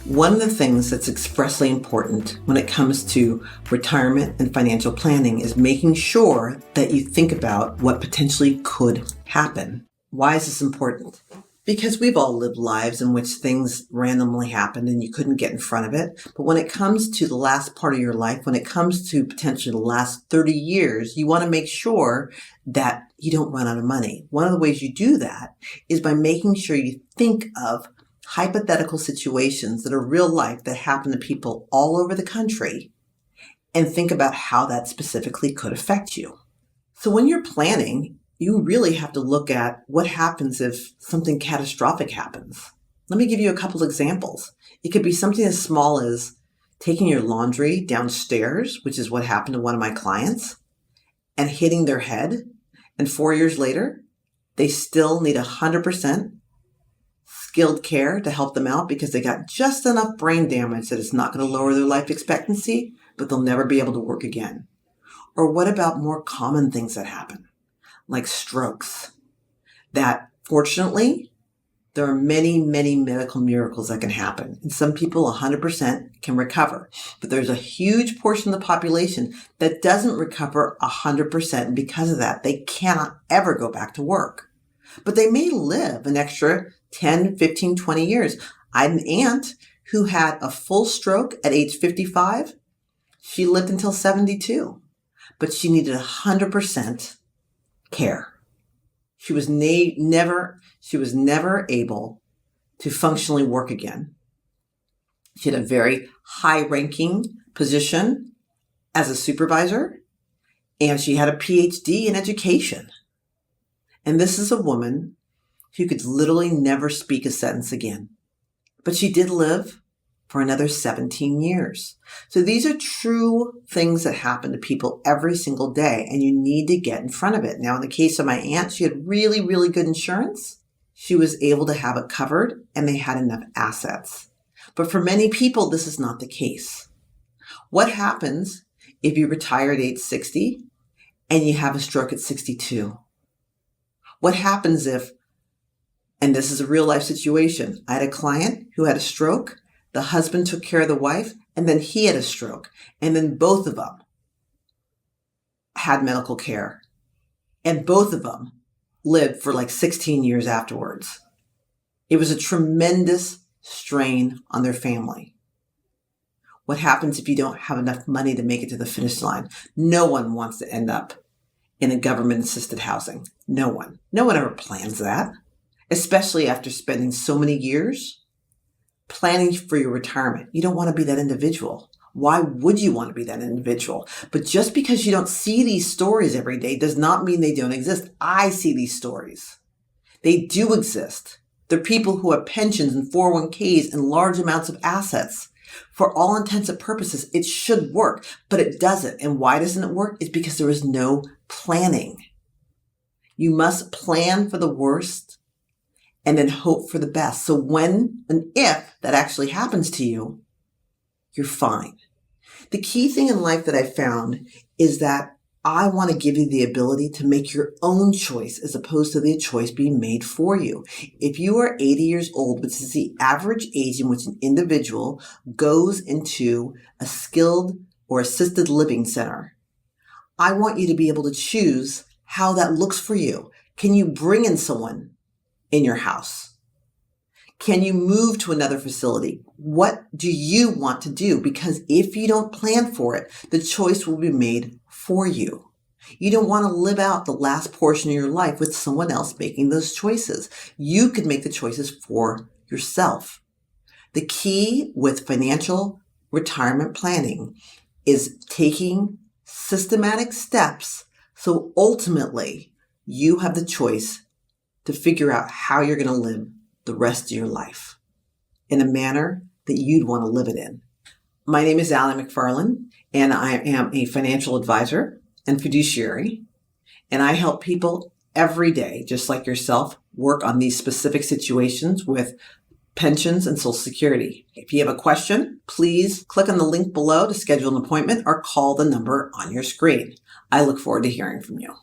One of the things that's expressly important when it comes to retirement and financial planning is making sure that you think about what potentially could happen. Why is this important? Because we've all lived lives in which things randomly happened and you couldn't get in front of it. But when it comes to the last part of your life, when it comes to potentially the last 30 years, you want to make sure that you don't run out of money. One of the ways you do that is by making sure you think of hypothetical situations that are real life that happen to people all over the country and think about how that specifically could affect you. So when you're planning, you really have to look at what happens if something catastrophic happens. Let me give you a couple examples. It could be something as small as taking your laundry downstairs, which is what happened to one of my clients, and hitting their head. And 4 years later, they still need 100% skilled care to help them out because they got just enough brain damage that it's not going to lower their life expectancy, but they'll never be able to work again. Or what about more common things that happen, like strokes, that fortunately, there are many, many medical miracles that can happen. And some people 100% can recover. But there's a huge portion of the population that doesn't recover 100%. And because of that, they cannot ever go back to work. But they may live an extra 10, 15, 20 years. I had an aunt who had a full stroke at age 55. She lived until 72, but she needed 100% care. She was never able to functionally work again. She had a very high-ranking position as a supervisor, and she had a PhD in education. And this is a woman who could literally never speak a sentence again. But she did live for another 17 years. So these are true things that happen to people every single day, and you need to get in front of it. Now, in the case of my aunt, she had really, really good insurance. She was able to have it covered, and they had enough assets. But for many people, this is not the case. What happens if you retire at age 60 and you have a stroke at 62? What happens if, and this is a real life situation, I had a client who had a stroke, the husband took care of the wife, and then he had a stroke, and then both of them had medical care, and both of them lived for like 16 years afterwards. It was a tremendous strain on their family. What happens if you don't have enough money to make it to the finish line? No one wants to end up in a government-assisted housing. No one. No one ever plans that, especially after spending so many years planning for your retirement. You don't want to be that individual. Why would you want to be that individual? But just because you don't see these stories every day does not mean they don't exist. I see these stories. They do exist. They're people who have pensions and 401ks and large amounts of assets. For all intents and purposes, it should work, but it doesn't. And why doesn't it work? It's because there is no planning. You must plan for the worst and then hope for the best. So when and if that actually happens to you, you're fine. The key thing in life that I found is that I want to give you the ability to make your own choice as opposed to the choice being made for you. If you are 80 years old, which is the average age in which an individual goes into a skilled or assisted living center, I want you to be able to choose how that looks for you. Can you bring in someone in your house? Can you move to another facility? What do you want to do? Because if you don't plan for it, the choice will be made for you. You don't want to live out the last portion of your life with someone else making those choices. You could make the choices for yourself. The key with financial retirement planning is taking systematic steps so ultimately you have the choice to figure out how you're going to live the rest of your life in a manner that you'd want to live it in. My name is Ally McFarland, and I am a financial advisor and fiduciary, and I help people every day, just like yourself, work on these specific situations with pensions and Social Security. If you have a question, please click on the link below to schedule an appointment or call the number on your screen. I look forward to hearing from you.